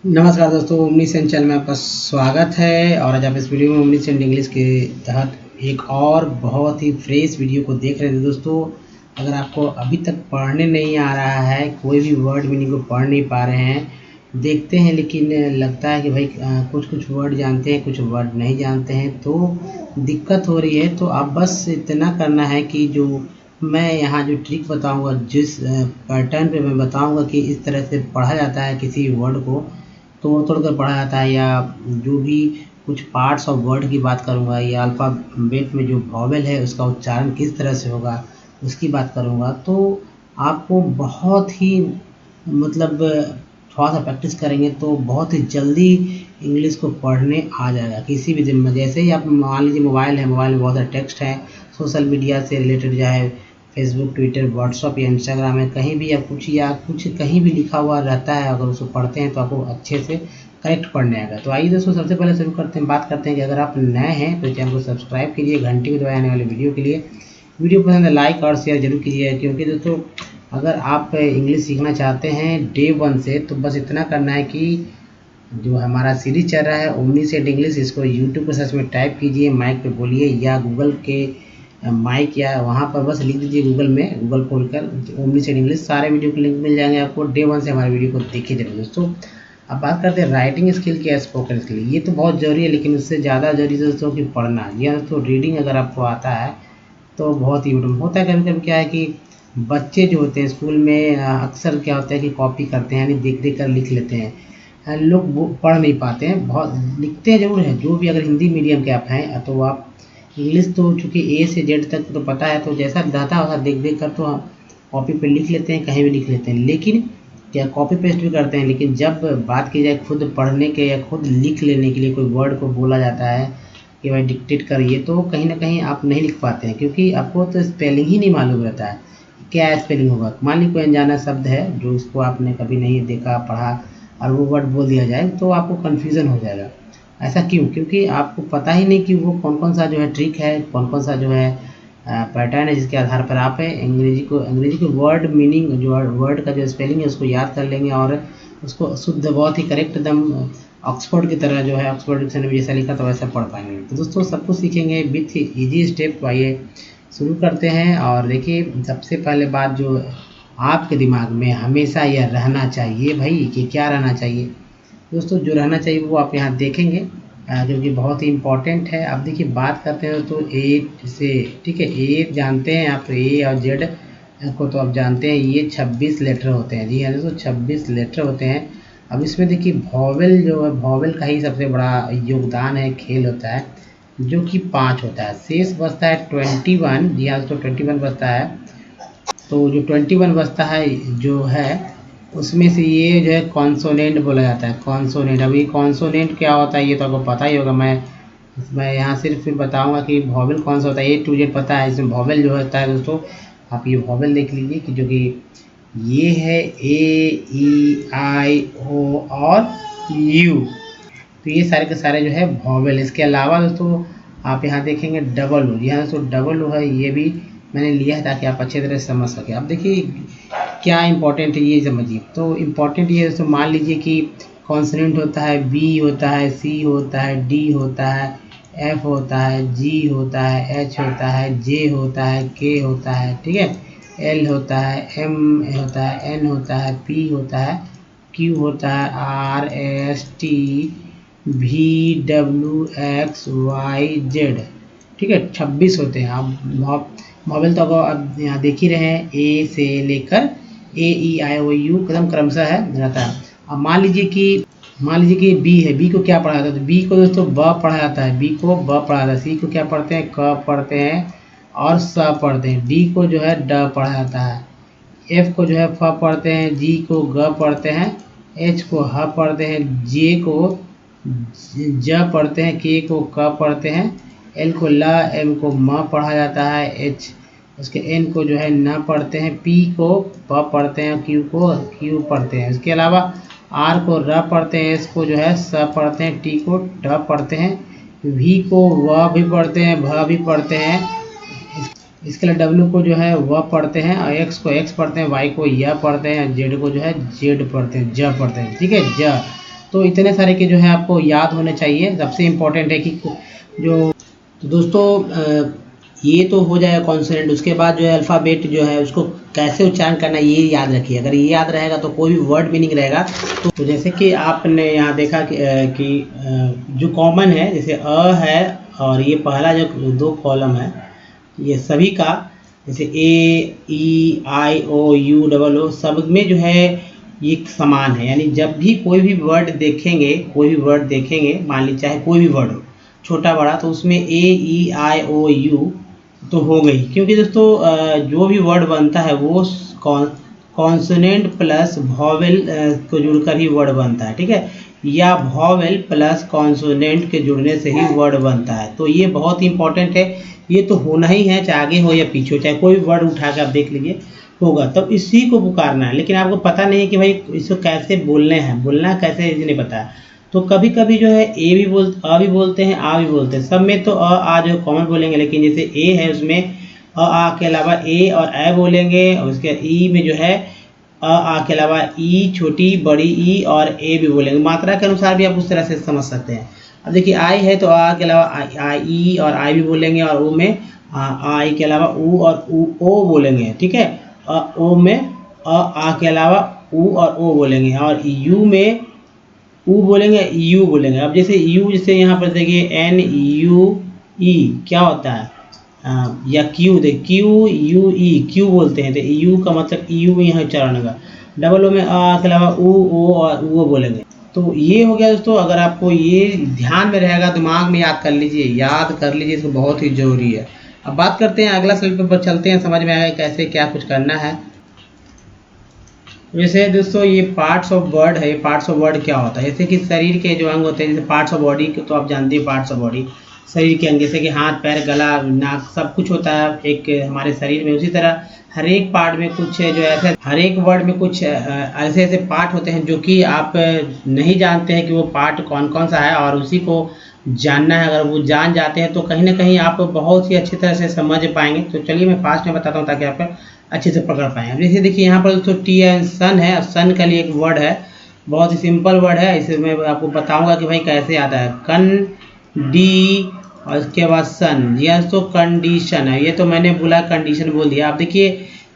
नमस्कार दोस्तों, omniscient channel में आपका स्वागत है। और आज आप इस वीडियो में ओमनीसेंट इंग्लिश के तहत एक और बहुत ही फ्रेश वीडियो को देख रहे थे। दोस्तों, अगर आपको अभी तक पढ़ने नहीं आ रहा है, कोई भी वर्ड मीनिंग को पढ़ नहीं पा रहे हैं, देखते हैं लेकिन लगता है कि भाई कुछ कुछ वर्ड जानते हैं, कुछ वर्ड नहीं जानते हैं, तो दिक्कत हो रही है। तो आप बस इतना करना है कि जो मैं यहाँ जो ट्रिक बताऊँगा, जिस पैटर्न पे मैं बताऊँगा कि इस तरह से पढ़ा जाता है किसी वर्ड को, तोड़ तोड़ कर पढ़ा जाता है, या जो भी कुछ पार्ट्स ऑफ वर्ड की बात करूँगा, या अल्फ़ाबेट में जो वॉवेल है उसका उच्चारण किस तरह से होगा उसकी बात करूँगा। तो आपको बहुत ही मतलब थोड़ा सा प्रैक्टिस करेंगे तो बहुत ही जल्दी इंग्लिश को पढ़ने आ जाएगा किसी भी दिन में। जैसे ही आप मान लीजिए मोबाइल है, मोबाइल में बहुत सारे टेक्स्ट हैं, सोशल मीडिया से रिलेटेड, चाहे फेसबुक, ट्विटर, व्हाट्सअप या इंस्टाग्राम है, कहीं भी या कुछ कहीं भी लिखा हुआ रहता है, अगर उसको पढ़ते हैं तो आपको अच्छे से करेक्ट पढ़ने आएगा। तो आइए दोस्तों, सबसे पहले शुरू करते हैं, बात करते हैं कि अगर आप नए हैं तो चैनल को सब्सक्राइब कीजिए, घंटी को दबाए आने वाले वीडियो के लिए। वीडियो पसंद है लाइक और शेयर जरूर कीजिए, क्योंकि दोस्तों अगर आप इंग्लिश सीखना चाहते हैं डे 1 से, तो बस इतना करना है कि जो हमारा सीरीज चल रहा है ओमनीसेंट इंग्लिश, इसको यूट्यूब पर सर्च में टाइप कीजिए, माइक पे बोलिए, या गूगल के माइक या वहाँ पर बस लिख दीजिए गूगल में, गूगल खोलकर ओमनीसेंट इंग्लिश, सारे वीडियो के लिंक मिल जाएंगे आपको। डे 1 से हमारे वीडियो को देखिए जरूर दोस्तों। अब बात करते हैं राइटिंग स्किल की या स्पोकन स्किल। ये तो बहुत ज़रूरी है, लेकिन उससे ज़्यादा ज़रूरी है दोस्तों कि पढ़ना। ये दोस्तों रीडिंग अगर आपको आता है तो बहुत ही होता है। कभी कभी क्या है कि बच्चे जो होते हैं स्कूल में अक्सर क्या होता है कि कॉपी करते हैं, यानी देख देख कर लिख लेते हैं। लोग वो पढ़ नहीं पाते हैं, बहुत लिखते हैं जरूर है। जो भी अगर हिंदी मीडियम के आप हैं तो आप इंग्लिश तो चूँकि ए से जेड तक तो पता है, तो जैसा रहता होगा देख देख कर तो आप कॉपी पे लिख लेते हैं, कहीं भी लिख लेते हैं। लेकिन क्या कॉपी पेस्ट भी करते हैं, लेकिन जब बात की जाए खुद पढ़ने के या खुद लिख लेने के लिए, कोई वर्ड को बोला जाता है कि भाई डिक्टेट करिए, तो कहीं ना कहीं आप नहीं लिख पाते हैं, क्योंकि आपको तो स्पेलिंग ही नहीं मालूम रहता है क्या स्पेलिंग होगा। मान लीजिए कोई अनजाना शब्द है जो उसको आपने कभी नहीं देखा पढ़ा, और वो वर्ड बोल दिया जाए तो आपको कन्फ्यूज़न हो जाएगा। ऐसा क्यों? क्योंकि आपको पता ही नहीं कि वो कौन कौन सा जो है ट्रिक है, कौन कौन सा जो है पैटर्न है, जिसके आधार पर आप अंग्रेजी के वर्ड मीनिंग, जो वर्ड का जो स्पेलिंग है उसको याद कर लेंगे, और उसको शुद्ध बहुत ही करेक्ट एकदम ऑक्सफोर्ड की तरह जो है, ऑक्सफोर्ड डिक्शनरी में जैसा लिखा था वैसा पढ़ पाएंगे। तो दोस्तों सब कुछ सीखेंगे विथ ईजी स्टेप। तो आइए शुरू करते हैं। और देखिए, सबसे पहले बात जो आपके दिमाग में हमेशा यह रहना चाहिए भाई, कि क्या रहना चाहिए दोस्तों, जो रहना चाहिए वो आप यहाँ देखेंगे, जो कि बहुत ही इम्पोर्टेंट है। अब देखिए, बात करते हैं तो ए से, ठीक है, ए जानते हैं आप, ए और जेड को तो आप जानते हैं, ये 26 लेटर होते हैं। जी हाँ दोस्तों, 26 लेटर होते हैं। अब इसमें देखिए वॉवेल जो है, वॉवेल का ही सबसे बड़ा योगदान है, खेल होता है, जो कि 5 होता है। शेष बचता है 21। जी हाँ दोस्तों, 21 बचता है। तो जो 21 बचता है जो है, उसमें से ये जो है कॉन्सोनेंट बोला जाता है, कॉन्सोनेंट। अब ये कॉन्सोनेंट क्या होता है ये तो आपको पता ही होगा। मैं यहाँ सिर्फ फिर बताऊंगा कि वॉवेल कौन सा होता है। ए टू जेड पता है, इसमें वॉवेल जो होता है दोस्तों, आप ये वॉवेल देख लीजिए कि जो कि ये है ए, ई, आई, ओ और यू। तो ये सारे के सारे जो है वॉवेल। इसके अलावा दोस्तों आप यहाँ देखेंगे डबल ओ। यहाँ दोस्तों डबल ओ है, ये भी मैंने लिया है ताकि आप अच्छे तरह से समझ सकें। अब देखिए क्या इंपॉर्टेंट है ये समझिए। तो इम्पॉर्टेंट ये दोस्तों, मान लीजिए कि कॉन्सोनेंट होता है, बी होता है, सी होता है, डी होता है, एफ होता है, जी होता है, एच होता है, जे होता है, के होता है, ठीक है, एल होता है, एम होता है, एन होता है, पी होता है, क्यू होता है, R, S, T, V, W, X, Y, Z, ठीक है। 26 होते हैं। अब वॉवेल तो अब यहाँ देख ही रहे हैं, ए से लेकर ए, ई, आई, ओ, यू कदम क्रमशः है रहता है। अब मान लीजिए कि बी है, बी को क्या पढ़ा जाता है? तो बी को दोस्तों ब पढ़ा जाता है, बी को ब पढ़ा जाता है। सी को क्या पढ़ते हैं? क पढ़ते हैं और स पढ़ते हैं। डी को जो है ड पढ़ा जाता है। एफ को जो है फ पढ़ते हैं, जी को ग पढ़ते हैं, एच को ह पढ़ते हैं, जे को ज पढ़ते हैं, के को क पढ़ते हैं, एल को ल, एम को म पढ़ा जाता है, एच उसके एन को जो है न पढ़ते हैं, पी को प पढ़ते हैं, क्यू को क्यू पढ़ते हैं। इसके अलावा आर को र पढ़ते हैं, एस को जो है स पढ़ते हैं, टी को ड पढ़ते हैं, वी को व भी पढ़ते हैं, भ भी पढ़ते हैं। इसके लिए डब्ल्यू को जो है व पढ़ते हैं, और एक्स को एक्स पढ़ते हैं, वाई को य पढ़ते हैं, जेड को जो है जेड पढ़ते हैं, ज पढ़ते हैं, ठीक है, ज। तो इतने सारे के जो है आपको याद होने चाहिए। सबसे इम्पोर्टेंट है कि जो तो दोस्तों ये तो हो जाएगा कॉन्सोनेंट। उसके बाद जो है अल्फ़ाबेट जो है उसको कैसे उच्चारण करना है ये याद रखिए। अगर ये याद रहेगा तो कोई भी वर्ड मीनिंग रहेगा। तो जैसे कि आपने यहाँ देखा कि जो कॉमन है, जैसे अ है और ये पहला जो 2 कॉलम है ये सभी का, जैसे ए ई आई ओ यू डबल ओ, सब में जो है ये समान है। यानी जब भी कोई भी वर्ड देखेंगे, मान लीजिए चाहे कोई भी वर्ड हो छोटा बड़ा, तो उसमें ए ई आई ओ यू तो हो गई। क्योंकि दोस्तों जो भी वर्ड बनता है वो कॉन्सोनेंट प्लस वॉवेल को जुड़कर ही वर्ड बनता है, ठीक है, या वॉवेल प्लस कॉन्सोनेंट के जुड़ने से ही वर्ड बनता है। तो ये बहुत ही इंपॉर्टेंट है, ये तो होना ही है, चाहे आगे हो या पीछे हो, चाहे कोई वर्ड उठा के आप देख लीजिए होगा। तब इसी को पुकारना है। लेकिन आपको पता नहीं है कि भाई इसको कैसे बोलना कैसे, ये नहीं पता है। तो कभी कभी जो है अ भी बोलते हैं, आ भी बोलते हैं। सब में तो आ जो कॉमन बोलेंगे, लेकिन जैसे ए है उसमें आ के अलावा ए और ए बोलेंगे, और उसके ई में जो है आ के अलावा ई, छोटी बड़ी ई और ए भी बोलेंगे। मात्रा के अनुसार भी आप उस तरह से समझ सकते हैं। अब देखिए आई है तो आ के अलावा आई ई और आई भी बोलेंगे, और ओ में आई के अलावा ऊ और ओ बोलेंगे, ठीक है। ओ में आ के अलावा ऊ और ओ बोलेंगे, और यू में ऊ बोलेंगे, यू बोलेंगे। अब जैसे यू, जैसे यहाँ पर देखिए एन यू ई क्या होता है, या क्यू, देख क्यू यू ई क्यू बोलते हैं, तो यू का मतलब यू में यहाँ उच्चारण होगा। डबल ओ में आ के अलावा ऊ ओ और ऊ बोलेंगे। तो ये हो गया दोस्तों। अगर आपको ये ध्यान में रहेगा, दिमाग में याद कर लीजिए, इसको बहुत ही जरूरी है। अब बात करते हैं अगला स्लाइड पर चलते हैं, समझ में आएगा कैसे क्या कुछ करना है। वैसे दोस्तों ये पार्ट्स ऑफ वर्ड है। पार्ट्स ऑफ वर्ड क्या होता है, जैसे कि शरीर के जो अंग होते हैं, जैसे पार्ट्स ऑफ बॉडी, तो आप जानते हैं पार्ट्स ऑफ बॉडी शरीर के अंग, जैसे कि हाथ पैर गला नाक सब कुछ होता है एक हमारे शरीर में। उसी तरह हर एक पार्ट में कुछ जो ऐसे, हर एक वर्ड में कुछ ऐसे ऐसे पार्ट होते हैं जो कि आप नहीं जानते हैं कि वो पार्ट कौन कौन सा है, और उसी को जानना है। अगर वो जान जाते हैं तो कहीं ना कहीं आप बहुत ही अच्छी तरह से समझ पाएंगे। तो चलिए मैं फास्ट में बताता हूँ ताकि आप अच्छे से पकड़ पाएँ। अब जैसे देखिए यहाँ पर दोस्तों टी एन सन है। सन के लिए एक वर्ड है, बहुत ही सिंपल वर्ड है। इसे मैं आपको बताऊंगा कि भाई कैसे आता है। कन डी और उसके बाद सन, यह तो कंडीशन है। ये तो मैंने बोला कंडीशन बोल दिया। आप देखिए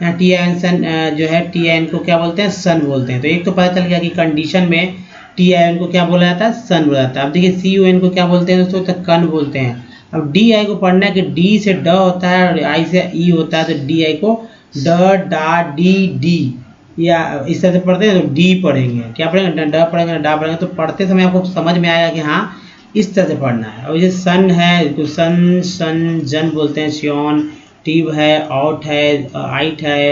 यहाँ टी एन सन जो है, टी एन को क्या बोलते हैं, सन बोलते हैं। तो एक तो पता चल गया कि कंडीशन में टी आई एन को क्या बोला जाता है, सन बोला जाता है। अब देखिए सी यू एन को क्या बोलते हैं दोस्तों, तो कन बोलते हैं। अब डी आई को पढ़ना है कि डी से ड होता है और आई से ई होता है, तो डी आई को ड डा डी डी, या इस तरह से पढ़ते हैं तो डी पढ़ेंगे। क्या पढ़ेंगे, ड पढ़ेंगे, डा पढ़ेंगे। तो पढ़ते समय आपको समझ में आएगा कि हाँ इस तरह से पढ़ना है। और ये सन है तो सन सन जन बोलते हैं। श्योन टीब है, आउट है, आइट है,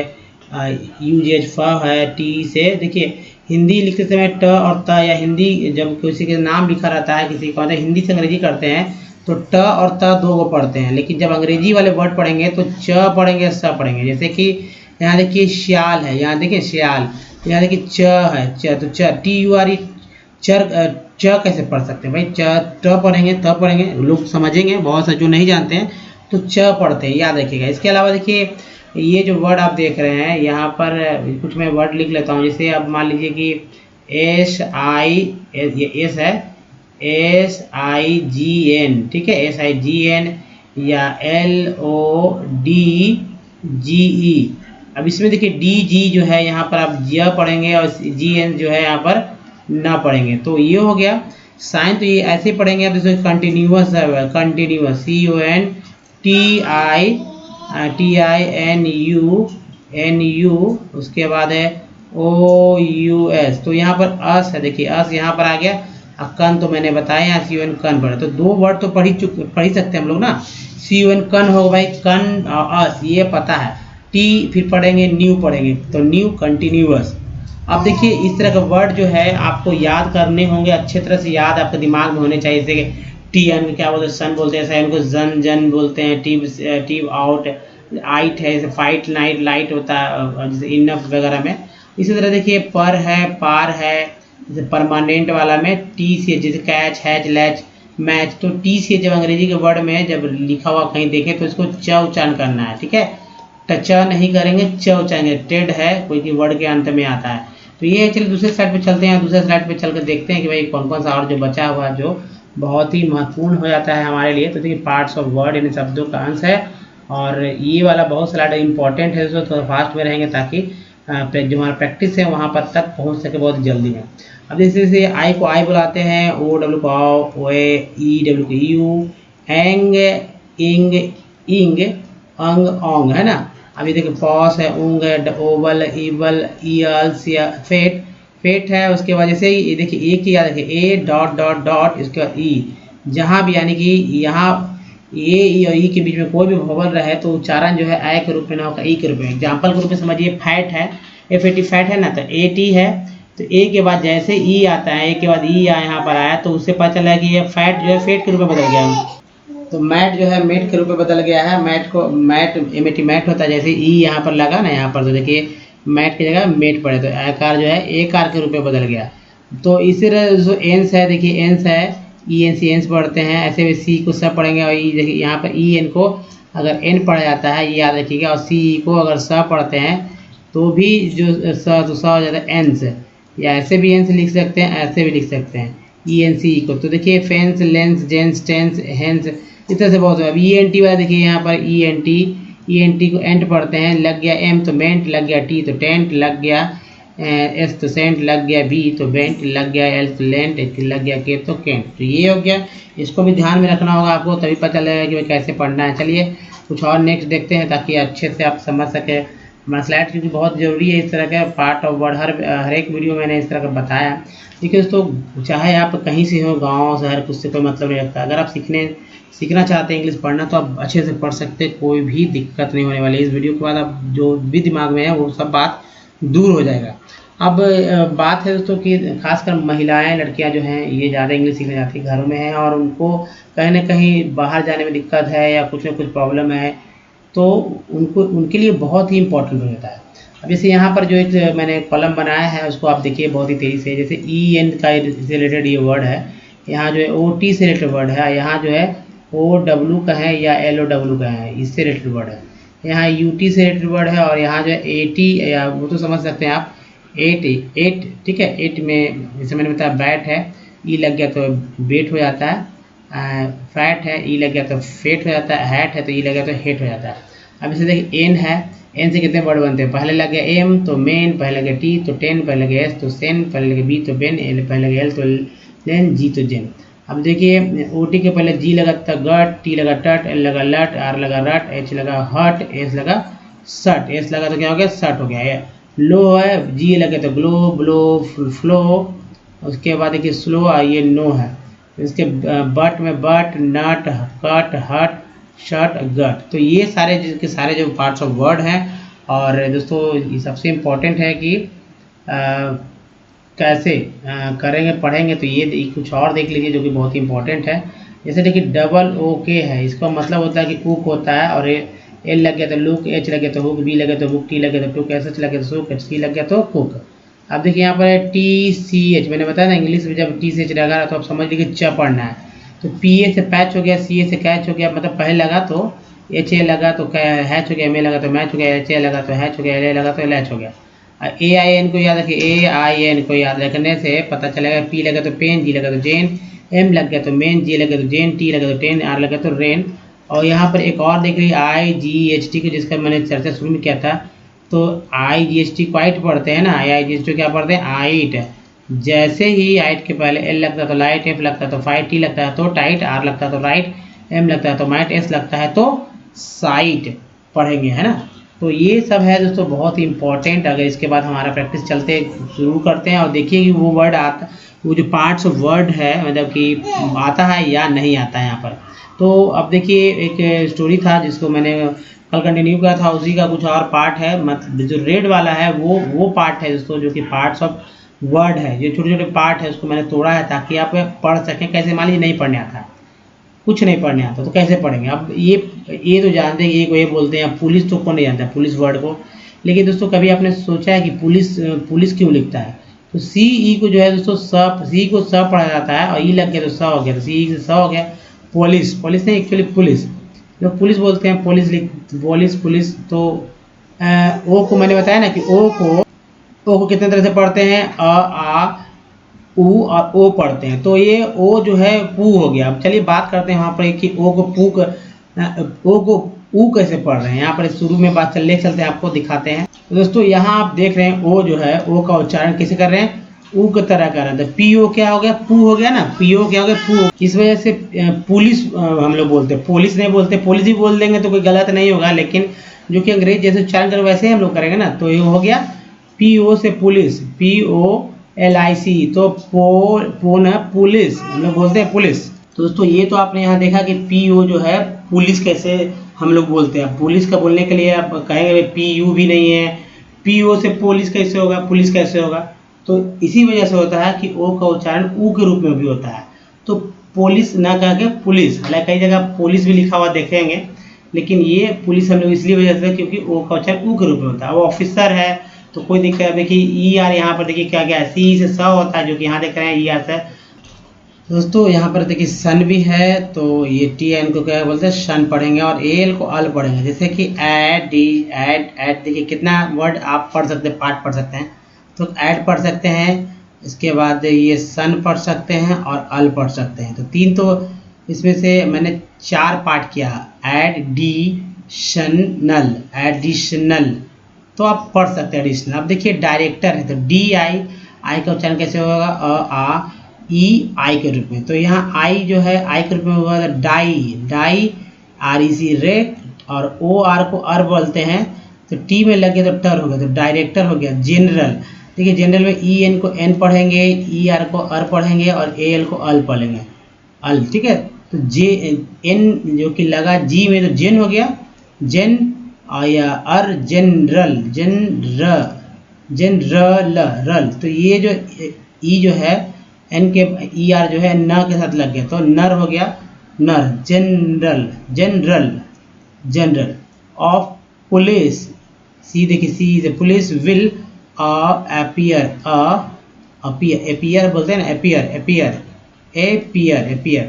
यू जे फ है। टी से देखिए हिंदी लिखते समय ट और त, या हिंदी जब किसी के नाम लिखा रहता है, किसी को हिंदी से अंग्रेजी करते हैं तो ट और त दो को पढ़ते हैं। लेकिन जब अंग्रेजी वाले वर्ड पढ़ेंगे तो च पढ़ेंगे, स पढ़ेंगे। जैसे कि यहाँ देखिए श्याल है, यहाँ देखिए श्याल, यहाँ देखिए च है, च, तो च टी यू आर ई चर, च कैसे पढ़ सकते हैं भाई, च ट पढ़ेंगे, त पढ़ेंगे, लोग समझेंगे। बहुत से जो नहीं जानते हैं तो च पढ़ते हैं, याद रखिएगा। इसके अलावा देखिए ये जो वर्ड आप देख रहे हैं यहाँ पर कुछ मैं वर्ड लिख लेता हूँ। जैसे अब मान लीजिए कि एस आई, ये एस है, एस आई जी एन, ठीक है, एस आई जी एन, या एल ओ डी जी ई। अब इसमें देखिए डी जी जो है यहाँ पर आप ज पढ़ेंगे और जी एन जो है यहाँ पर ना पढ़ेंगे। तो ये हो गया साइन। तो ये ऐसे पढ़ेंगे आप, जैसे कंटिन्यूअस है, continuous C O N T I N U, उसके बाद है ओ यू एस। तो यहाँ पर अस है, देखिए अस यहाँ पर आ गया। अब कन तो मैंने बताया, यहाँ सी ओ एन कन पढ़े। तो दो वर्ड तो पढ़ ही सकते हैं हम लोग ना। सी ओ एन कन हो भाई, कन और अस ये पता है। टी फिर पढ़ेंगे न्यू पढ़ेंगे, तो न्यू कंटिन्यूअस। अब देखिए इस तरह का वर्ड जो है आपको याद करने होंगे, अच्छे तरह से याद आपके दिमाग में होने चाहिए। जैसे कि टी एन को क्या बोलते हैं, सन बोलते हैं, सैन को जन जन बोलते हैं, टीव आउट, आइट है, जैसे फाइट नाइट लाइट होता है, जैसे इनफ वगैरह में। इसी तरह देखिए पर है, पार है, जैसे परमानेंट वाला में टी सी, जैसे कैच हैच लैच मैच। तो टी सी जब अंग्रेजी के वर्ड में जब लिखा हुआ कहीं देखें तो इसको च उच्चारण करना है, ठीक है। च नहीं करेंगे, च उच्चारेंगे। टेड है कोई की वर्ड के अंत में आता है। तो ये चलिए दूसरे स्लाइड पे चलते हैं। दूसरे स्लाइड पे चल कर देखते हैं कि भाई कौन कौन सा और जो बचा हुआ है जो बहुत ही महत्वपूर्ण हो जाता है हमारे लिए। तो देखिए पार्ट्स ऑफ वर्ड इन शब्दों का अंश है, और ये वाला बहुत स्लाइड इंपॉर्टेंट है, तो थोड़ा फास्ट में रहेंगे ताकि जो हमारा प्रैक्टिस है वहाँ पर तक पहुँच सके बहुत जल्दी में। अब जैसे आई को आई बुलाते हैं, ओ डब्ल्यू को आओ, ओ ई डब्ल्यू को यू, एंग इंग इंग, अंग ओंग, है ना। अभी देखिए पॉस है, ऊंग है, Oval evil Eyal fate fate है। उसके बाद जैसे ही देखिए ए की याद रखिए, ए डॉट डॉट डॉट, इसके बाद ई, जहाँ भी यानी कि यहाँ ए ई और ई के बीच में कोई भी वोवल रहे तो उच्चारण जो है ए के रूप में ना होगा ई के रूप में। एग्जाम्पल के रूप में समझिए फैट है, FAT फैट है ना, तो AT है, तो ए के बाद जैसे ई आता है, ए के बाद ई यहाँ पर आया तो उससे पता चला कि ये फैट जो है फेट के रूप में बदल गया। तो मैट जो है मेट के रूप में बदल गया है। मैट को मैट MAT मैट होता है, जैसे ई यहाँ पर लगा ना, यहाँ पर तो देखिए मैट की जगह मेट पड़े तो आकार जो है ए कार के रूप में बदल गया। तो इसी तरह जो एंस है, देखिए एंस है, ENC एंस पढ़ते हैं, ऐसे भी सी को सब पढ़ेंगे, और ई देखिए यहाँ पर EN को अगर एन पढ़ा जाता है ये याद रखिएगा, और सी को अगर स पढ़ते हैं तो भी जो तो स हो जाता है एंस, या ऐसे भी एंस लिख सकते हैं, ऐसे भी लिख सकते हैं ENC को। तो देखिए fence, lens, gens, tense, hence, इस तरह से बहुत है। अब ENT वाला देखिए यहाँ पर ENT को एंट पढ़ते हैं, लग गया एम तो मेंट, लग गया टी तो टेंट, लग गया एस तो सेंट, लग गया बी तो बेंट, लग गया एल तो लेंट, लग गया के तो केंट। तो ये हो गया, इसको भी ध्यान में रखना होगा आपको, तभी पता चलेगा कि भाई कैसे पढ़ना है। चलिए कुछ और नेक्स्ट देखते हैं ताकि अच्छे से आप समझ सके। हमारा स्लाइड क्योंकि बहुत ज़रूरी है, इस तरह का पार्ट ऑफ वर्ड हर एक वीडियो मैंने इस तरह का बताया। देखिए दोस्तों, चाहे आप कहीं से हो, गाँव शहर, कुछ से कोई मतलब नहीं रखता। अगर आप सीखना चाहते हैं इंग्लिश पढ़ना तो आप अच्छे से पढ़ सकते हैं, कोई भी दिक्कत नहीं होने वाली। इस वीडियो के बाद आप जो भी दिमाग में है वो सब बात दूर हो जाएगा। अब बात है दोस्तों कि खासकर महिलाएं, लड़कियां जो हैं ये ज़्यादा इंग्लिश सीखने जाती घरों में हैं, और उनको कहीं ना कहीं बाहर जाने में दिक्कत है या कुछ ना कुछ प्रॉब्लम है, तो उनके लिए बहुत ही इंपॉर्टेंट हो जाता है। अब जैसे यहाँ पर जो एक मैंने कॉलम बनाया है उसको आप देखिए बहुत ही तेज़ी से। जैसे EN का रिलेटेड ये वर्ड है, यहाँ जो है OT से रिलेटेड वर्ड है, यहाँ जो है OW का है या LOW का है, इससे रिलेटेड वर्ड है। यहाँ UT से रिलेटेड वर्ड है, और यहाँ जो है AT, या वो तो समझ सकते हैं आप, 8 ठीक है। 8 में जैसे मैंने बताया बैट है, ई लग गया तो बेट हो जाता है, फैट है, ई लग गया तो फेट हो जाता है, हैट है तो ई लग गया तो हेट हो जाता है। अब इसे देखिए एन है, एन से कितने वर्ड बनते हैं, पहले लग गया एम तो मेन, पहले लगे टी तो टेन, पहले लगे एस तो सेन, पहले लगे बी तो बेन, पहले लगे एल तो लेन, जी तो जेन। अब देखिए OT के पहले जी लगा था गट, टी लगा टट, एल लगा लट, आर लगा रट, एच लगा हट, एस लगा सट, एस लगा तो क्या हो गया सट हो गया। लो है, जी लगे तो ग्लो, ब्लो, फ्लो। उसके बाद देखिए स्लो, ये नो है। इसके बट में बट, नट, कट, हट, शट, गट। तो ये सारे जिसके सारे जो पार्ट्स ऑफ वर्ड हैं। और दोस्तों ये सबसे इम्पोर्टेंट है कि कैसे करेंगे पढ़ेंगे, तो ये कुछ और देख लीजिए जो कि बहुत ही इंपॉर्टेंट है। जैसे देखिए डबल OK है, इसका मतलब होता है कि कुक होता है, और एल लग गया तो लुक, एच लगे तो हुक, बी लगे तो बुक, टी लगे तो टुक, एस लगे तो सुक, सी लग गया तो कुक। अब देखिए यहाँ पर TCH, मैंने बताया ना इंग्लिश में जब TCH लगा तो आप समझ लीजिए च पढ़ना है। तो PA से पैच हो गया, CA से कैच हो गया, मतलब पहले लगा तो HA लगा तो हैच हो गया, MA लगा तो मैच हो गया, HA लगा तो हैच हो गया, LA लगा तो लैच हो गया। AIN को याद रखिए, AIN को याद रखने से पता चलेगा, P लगा तो पेन, G लगा तो जेन, M लग गया तो मेन, J लगा तो जेन, T लगा तो टेन, R लगा तो रेन। और यहाँ पर एक और देख लीजिए IGHT को, जिसका मैंने चर्चा शुरू में किया था। तो IGHT को आइट पढ़ते हैं ना, IGHT क्या पढ़ते हैं आइट। जैसे ही आइट के पहले L लगता है तो लाइट, F लगता है तो फाइट, T लगता है तो टाइट, R लगता है तो राइट, M लगता है तो माइट, S लगता है तो साइट पढ़ेंगे, है ना। तो ये सब है दोस्तों बहुत ही इंपॉर्टेंट। अगर इसके बाद हमारा प्रैक्टिस चलते शुरू करते हैं और देखिए कि वो वर्ड आता, वो जो पार्ट्स ऑफ वर्ड है मतलब कि आता है या नहीं आता है यहाँ पर। तो अब देखिए एक स्टोरी था जिसको मैंने कल कंटिन्यू किया था, उसी का कुछ और पार्ट है। मतलब जो रेड वाला है वो पार्ट है दोस्तों, जो कि पार्ट्स ऑफ वर्ड है। जो छोटे छोटे पार्ट है उसको मैंने तोड़ा है ताकि आप पढ़ सकें। कैसे, मान लीजिए नहीं पढ़ने आता, कुछ नहीं पढ़ने आता तो कैसे पढ़ेंगे। अब ये तो जानते हैं, ये बोलते हैं पुलिस, तो कौन नहीं जानता है पुलिस वर्ड को। लेकिन दोस्तों कभी आपने सोचा है कि पुलिस क्यों लिखता है। तो CE को जो है दोस्तों सी को स पढ़ा जाता है, और ई लग गया तो स हो गया, तो CE से स हो गया पुलिस नहीं, एक्चुअली पुलिस, लोग पुलिस बोलते हैं, पुलिस। तो ओ को मैंने बताया ना कि ओ को ओ को कितने तरह से पढ़ते हैं, अ आ ऊ और ओ पढ़ते हैं। तो ये ओ जो है पू हो गया। अब चलिए बात करते हैं वहाँ पर कि ओ को ओ को ऊ कैसे पढ़ रहे हैं। यहाँ पर शुरू में बात ले चलते हैं, आपको दिखाते हैं। तो दोस्तों यहाँ आप देख रहे हैं ओ जो है ओ का उच्चारण कैसे कर रहे हैं, ऊ की तरह कर रहे हैं। तो पी ओ क्या हो गया, पू हो गया ना, पी ओ क्या हो गया, पू। इस वजह से पुलिस हम लोग बोलते हैं, पुलिस नहीं बोलते, पुलिस ही बोल देंगे तो कोई गलत नहीं होगा, लेकिन जो कि अंग्रेज जैसे उच्चारण करें वैसे ही हम लोग करेंगे ना। तो ये हो गया पी ओ से पुलिस, पी ओ LIC, तो पोन है पुलिस, हम लोग बोलते हैं पुलिस। तो दोस्तों ये तो आपने यहाँ देखा कि PO जो है पुलिस कैसे हम लोग बोलते हैं। पुलिस का बोलने के लिए आप कहेंगे PU भी नहीं है, PO से पुलिस कैसे होगा, पुलिस कैसे होगा। तो इसी वजह से होता है कि ओ का उच्चारण ऊ के रूप में भी होता है। तो पुलिस ना कह के पुलिस, हालांकि कई जगह पुलिस भी लिखा हुआ देखेंगे, लेकिन ये पुलिस हम लोग इसलिए वजह से क्योंकि ओ का उच्चारण ऊ के रूप में होता है। वो ऑफिसर है तो कोई दिक्कत है। देखिए ER यहाँ पर देखिए क्या क्या है, सी से स होता है, जो कि यहाँ देख रहे हैं ER से। दोस्तों यहाँ पर देखिए सन भी है, तो ये TN को क्या बोलते हैं, सन पढ़ेंगे, और AL को अल पढ़ेंगे। जैसे कि ऐड ऐड देखिए कितना वर्ड आप पढ़ सकते हैं, पार्ट पढ़ सकते हैं। तो ऐड पढ़ सकते हैं, इसके बाद ये सन पढ़ सकते हैं और अल पढ़ सकते हैं। तो तीन, तो इसमें से मैंने 4 पार्ट किया, एडिशनल, एडिशनल, तो आप पढ़ सकते हैं एडिशनल। अब देखिए डायरेक्टर है, तो DI, आई का उच्चारण कैसे होगा, आ ई आई के रूप में। तो यहाँ आई जो है आई के रूप में हुआ था डाई, डाई REC रेक, और OR को अर बोलते हैं, तो T में लगे तो टर हो गया, तो डायरेक्टर हो गया। जनरल, देखिए जनरल में EN को N पढ़ेंगे, ER को अर पढ़ेंगे, और AL को अल पढ़ेंगे, अल, ठीक है। तो N जो कि लगा G में, तो जेन हो गया, जेन, या अर जनरल, जनरल रल। तो ये जो ई जो है N के ER जो है न के साथ लग गया, तो नर हो गया, नर, general, general, general of police. C देखिए सी से पुलिस विल अपीयर, अपीयर बोलते हैं ना, appear, appear, appear, appear.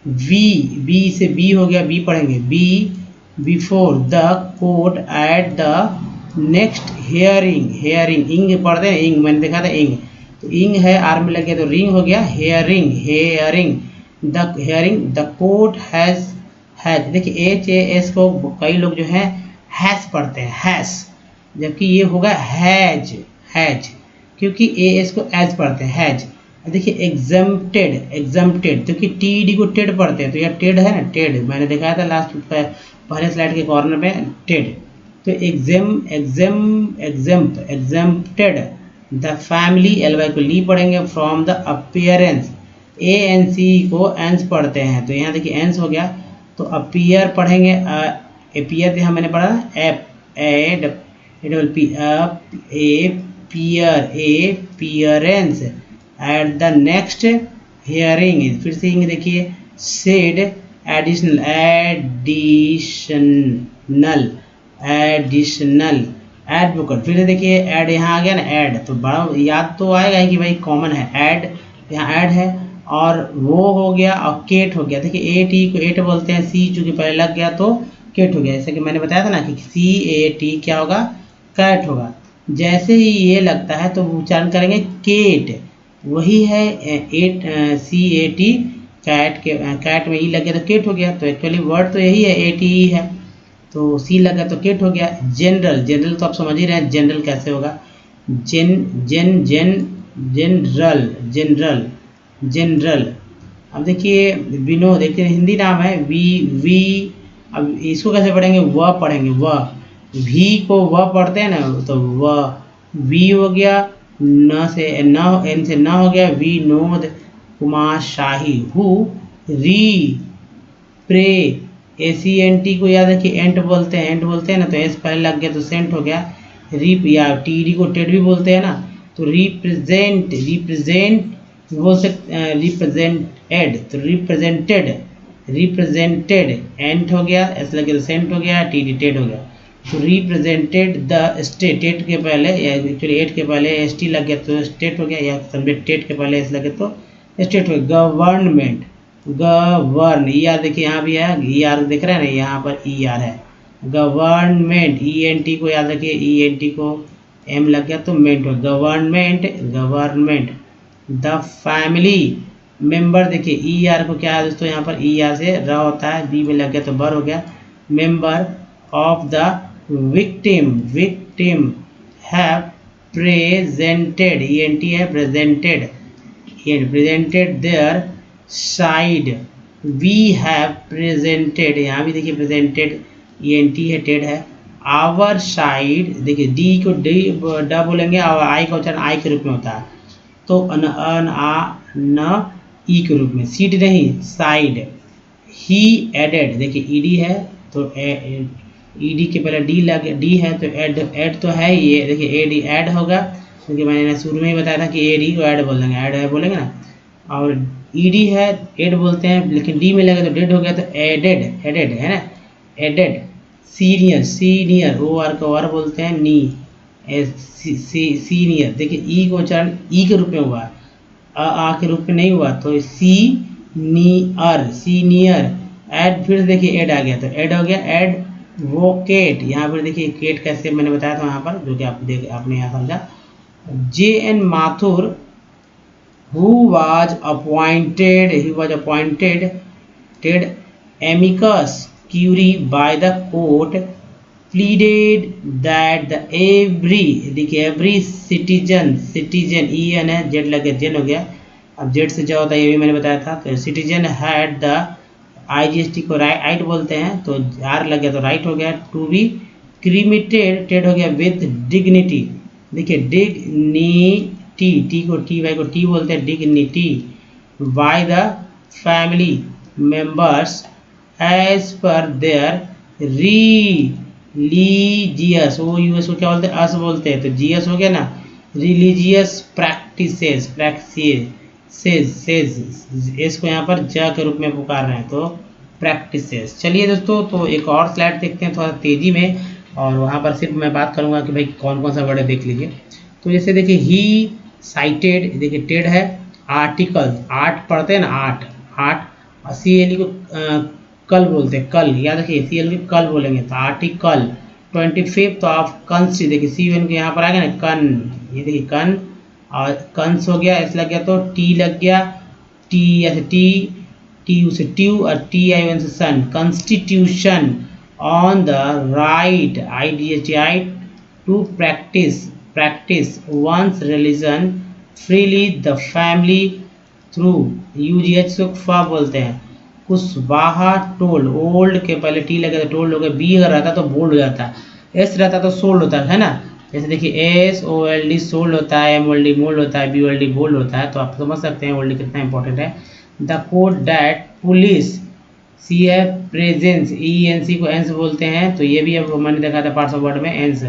B से बी हो गया, बी पढ़ेंगे, B before the court at the next hearing, hearing, ing पढ़ते हैं, इंग मैंने देखा था, इंग, तो इंग है आर में लग गया, तो रिंग हो गया, hearing, hearing, the hearing the court has, देखिए HAS को कई लोग जो है हैस पढ़ते हैं, हैस, जबकि ये होगा हैज, हैज, क्योंकि AS को एज पढ़ते हैं, हैज। देखिए एग्जम्प्टेड, एग्जम्प्टेड, क्योंकि TED को टेड पढ़ते हैं, तो यह टेड है ना, टेड मैंने दिखाया था लास्ट पहले स्लाइड के कॉर्नर में, टेड। तो एग्जम्प्टेड द फैमिली, LY को ली पढ़ेंगे, फ्रॉम द अपीयरेंस, ANC को एंस पढ़ते हैं, तो यहाँ देखिए एंस हो गया, तो अपीयर पढ़ेंगे, अपीयर यहाँ मैंने पढ़ा appearance eight the next hearing. फिर से इंग देखिए, said, additional, additional, additional, advocate. फिर देखिए ऐड यहाँ आ गया ना, ऐड, तो बड़ा याद तो आएगा ही कि भाई कॉमन है, ऐड, यहाँ ऐड है, और वो हो गया, और केट हो गया। देखिए AT को एट बोलते हैं, C चूंकि पहले लग गया तो केट हो गया। जैसे कि मैंने बताया था ना कि CAT क्या होगा, कैट होगा। जैसे ही ये लगता है तो उच्चारण करेंगे केट, वही है CAT, कैट के कैट में ई लग गया तो केट हो गया। तो एक्चुअली वर्ड तो यही है, ATE है, तो C लगा तो केट हो गया। जनरल, जनरल तो आप समझ ही रहे हैं जनरल कैसे होगा, जनरल, जनरल, जनरल। अब देखिए विनोद, देखिए हिंदी नाम है, वी, अब इसको कैसे पढ़ेंगे, व पढ़ेंगे, व, भी को व पढ़ते हैं ना, तो व, वी हो गया, न से न, एन से न हो गया, विनोद कुमार शाही। हु, री, प्रे, ACNT को याद रखिए, एंट बोलते हैं, एंट बोलते हैं ना, तो एस पहले लग गया तो सेंट हो गया। रिप, या TD को टेड भी बोलते हैं ना, तो रिप्रेजेंट, रिप्रेजेंट बोल सकते, रिप्रेजेंटेड, तो रिप्रेजेंटेड, रिप्रेजेंटेड, एंट हो गया, एस लगे तो सेंट हो गया, TD टेड हो गया। तो रिप्रेजेंटेड द स्टेट, एट के पहले, या एक्चुअली एट के पहले ST लग गया तो स्टेट हो गया, या समझे टेट के पहले एस लगे तो स्टेट हो गया। गवर्नमेंट, गवर्न, ER देखिए यहाँ भी है, ER देख रहे हैं ना, यहाँ पर ER है, गवर्नमेंट। ENT को याद रखिए, ENT को एम लग गया तो मेंट हो, government government. The family member, देखिए ई आर को क्या है दोस्तों, यहाँ पर ई आर से र होता है, बी में लग गया तो बर हो गया। Member of the victim, victim have presented, E N T है presented, presented there side. We have presented, यहाँ भी देखिए प्रेजेंटेड, ई एन टी है टेड है। आवर साइड, देखिए डी को डी ड बोलेंगे और आई का उच्चारण आई के रूप में होता है, तो अन अन आ न ई के रूप में, सीट नहीं साइड। ही एडेड, देखिए ईडी है तो ईडी के पहले डी लग, डी है तो एड, एड तो है ये, देखिए एडी ऐड होगा, क्योंकि मैंने शुरू में ही बताया था कि एडी को ऐड बोल देंगे, ऐड है बोलेंगे ना। और ईडी है एड बोलते हैं, लेकिन डी में लगे तो डेड हो गया, तो एडेड, एडेड है ना, added. Senior, senior O R को आर बोलते हैं, नी सीनियर, देखिए ई को उच्चारण ई के रूप में हुआ, आ के रूप में नहीं हुआ, तो सी नीअर, सीनियर। एड, फिर देखिए एड आ गया तो एड हो गया, एड वोकेट, यहाँ पर देखिए केट कैसे मैंने बताया था वहाँ पर, जो कि आप देख आपने यहाँ समझा। J N Mathur who was appointed, he was appointed amicus curiae by the court, pleaded that the every, देखिए every citizen, citizen E N है, जेड लग गया, जेन हो गया, अब जेड से क्या होता है ये भी मैंने बताया था, तो citizen had the, I G S T को राइट बोलते हैं, तो आर लग गया तो राइट हो गया। टू बी क्रीमिटेड, टेड हो गया विद डिग्निटी, देखिए डिग्निटी, टी को टी, वाई को टी बोलते हैं, dignity, by the family members as per their religious, वो यूएस को क्या बोलते हैं, अस बोलते हैं, तो जीएस हो गया ना, रिलीजियस प्रैक्टिसेस, प्रैक्टिसेस, इसको यहाँ पर ज के रूप में पुकार रहे हैं, तो प्रैक्टिसेस। चलिए दोस्तों, तो एक और स्लाइड देखते हैं थोड़ा तेजी में, और वहाँ पर सिर्फ मैं बात करूँगा कि भाई कौन कौन सा वर्ड है, देख लीजिए। तो जैसे देखिए ही साइटेड, देखिए टेड है, आर्टिकल, आर्ट पढ़ते हैं ना, आर्ट, आर्ट, सी एल को कल बोलते हैं, कल, याद रखिए सी एल को कल बोलेंगे, तो आर्टिकल 25th ऑफ कंस, देखिए सी एन के यहाँ पर आ गया ना, कन, ये देखिए कन, और कंस हो गया, ऐसा लग गया तो टी लग गया, टी ऐसे टी, टी से ट्यू, और टी आई वन से सन, constitution on the right, I D H I, to practice, practice one's religion freely, the family through, UGH को फा बोलते हैं। कुशवाहा टोल्ड, ओल्ड के पहले टी लगे तो टोल्ड हो गया, बी अगर रहता तो बोल्ड हो जाता, एस रहता तो सोल्ड होता है ना, जैसे देखिए S O L D sold होता है, एम एल डी मोल्ड होता है, बी एल डी बोल्ड होता है, तो आप समझ सकते हैं ओल्ड कितना इंपॉर्टेंट है। द कोड डैट पुलिस, सी है प्रेजेंस, ई एन सी को एंस बोलते हैं, तो ये भी अब मैंने देखा था पार्ट्स ऑफ वर्ड में, एंस,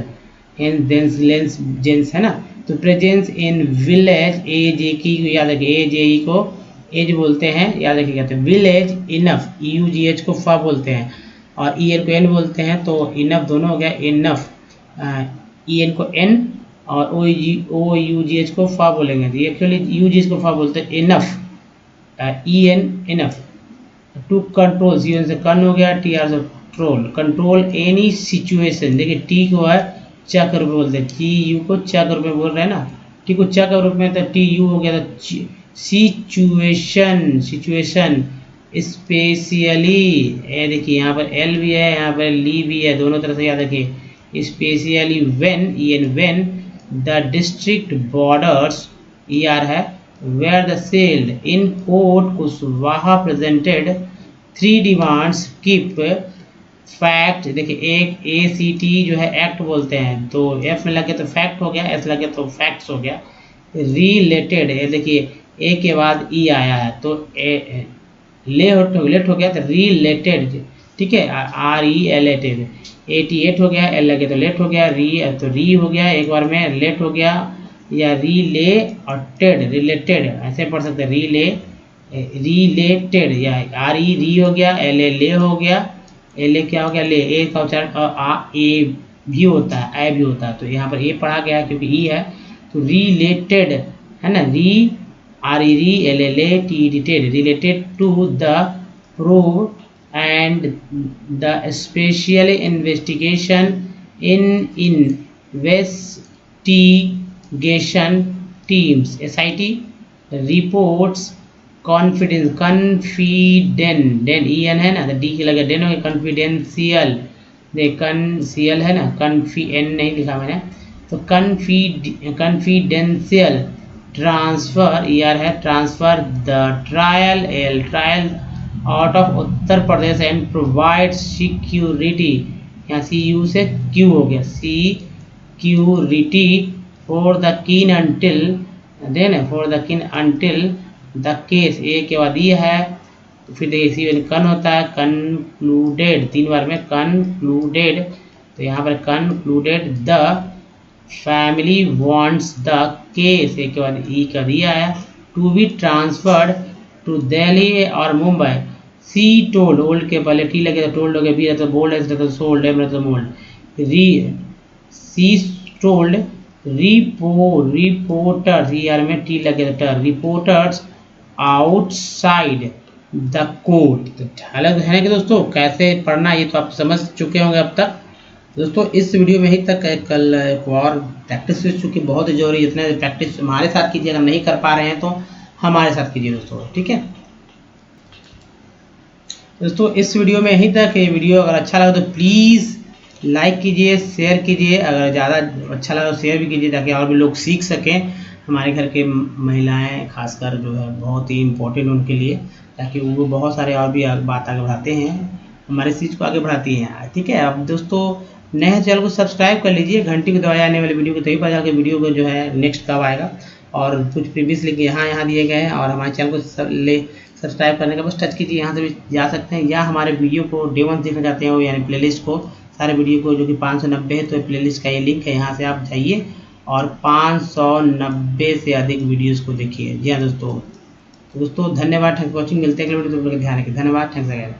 एन देंस लेंस जेंस है ना, तो प्रेजेंस इन विलेज, ए जे की याद रखिए, ए जे ई को एज बोलते हैं, याद रखिएगा, तो विलेज, इनफ, ई यू जी एच को फा बोलते हैं, और ई एन को एन बोलते हैं, तो इनफ दोनों हो गया, इनफ, ई एन को एन, और ओ यू जी एच को फा बोलेंगे, तो एक्चुअली यू जी एच को फा बोलते हैं, enough, E N enough. To control, C N से कन हो गया, टी आर से ट्रोल, कंट्रोल एनी सिचुएशन, देखिए टी को है च के रूप में बोलते हैं, टी यू को च के रूप में बोल रहे हैं ना, टी को च के रूप में, तो टी यू हो गया, तो सिचुएशन, सिचुएशन, स्पेशली, ये देखिए यहाँ पर एल भी है, यहाँ पर ली भी है, दोनों तरह से याद रखिए, specially when, E N when, the district borders, E R है, where the sealed in court Kushwaha presented 3 demands keep fact, देखिए एक ए सी टी जो है एक्ट बोलते हैं, तो एफ में लगे तो फैक्ट हो गया, एस लगे तो फैक्ट्स हो गया। रिलेटेड, देखिए ए के बाद ई आया है, तो लेट हो गया, तो रिलेटेड, ठीक है, आर ई एल एटेड, 88 हो गया, एल लगे तो लेट हो गया, री तो री हो गया एक बार में, लेट हो गया, या रीले और टेड, रिलेटेड ऐसे पढ़ सकते हैं, रीले, रिलेटेड, या आर ई री हो गया, एल ए ले हो गया, एल ए क्या हो गया, ले, ए का उच्चारण आ ए भी होता है, ए भी होता है, तो यहाँ पर ए पढ़ा गया क्योंकि ई है, तो रिलेटेड है ना, री आर ई री, एल ए ले, टी डी टेड, related to the prove and the special investigation in west investigation teams, SIT reports confident EN है ना, तो D की लगे डेन हो गया, कॉन्फिडेंशियल सीएल है ना, N नहीं लिखा मैंने, तो कॉन्फिडेंशियल ट्रांसफर ER है, transfer the trial out of Uttar Pradesh and provide security, यहाँ CU से Q हो गया, सिक्योरिटी फॉर द किन अंटिल द केस, ए के बाद ये है, तो फिर देखिए कन होता है, कंक्लूडेड 3 बार में कंक्लूडेड, तो यहाँ पर concluded the family wants the case, एक के बाद ई का दिया है, to be transferred to Delhi और मुंबई, सी टोल्ड, ओल्ड के पहले टी लगे तो टोल्ड हो गया, बी रहता तो बोल्ड, एस रहता तो सोल्ड, एम रहता तो मोल्ड, सी टोल्ड रिपोर्टर्स, ER में टी लगे तो टर, रिपोर्टर्स आउटसाइड द कोर्ट। तो अलग है कि दोस्तों कैसे पढ़ना ये तो आप समझ चुके होंगे अब तक। दोस्तों इस वीडियो में ही तक, कल एक और प्रैक्टिस हो चुकी, बहुत जरूरी, इतने प्रैक्टिस हमारे साथ कीजिए, अगर नहीं कर पा रहे हैं तो हमारे साथ कीजिए दोस्तों, ठीक है। दोस्तों इस वीडियो में यहीं तक, ये वीडियो अगर अच्छा लगा तो प्लीज़ लाइक कीजिए, शेयर कीजिए, अगर ज़्यादा अच्छा लगा तो शेयर भी कीजिए ताकि और भी लोग सीख सकें, हमारे घर के महिलाएं खासकर जो है बहुत ही इम्पोर्टेंट उनके लिए, ताकि वो बहुत सारे और भी बात आगे बढ़ाते हैं, हमारे चीज़ को आगे बढ़ाती हैं, ठीक है। अब दोस्तों नए चैनल को सब्सक्राइब कर लीजिए, घंटी को दबाए आने वाले वीडियो को, तभी पता चलेगा कि वीडियो को जो है नेक्स्ट कब आएगा, और कुछ प्रीवियस लिंक यहाँ दिए गए हैं, और हमारे चैनल को सब्सक्राइब करने का बस टच कीजिए, यहाँ से भी जा सकते हैं, या हमारे वीडियो को डे 1 देखना चाहते हैं यानी प्लेलिस्ट को, सारे वीडियो को जो कि 590 है, तो प्लेलिस्ट का ये लिंक है, यहाँ से आप जाइए और 590 से अधिक वीडियोस को देखिए। जी हाँ दोस्तों, धन्यवाद, थैंक्स फॉर वॉचिंग, मिलते हैं अगले वीडियो, तो ध्यान रखिए, धन्यवाद, थैंक्स अगेन।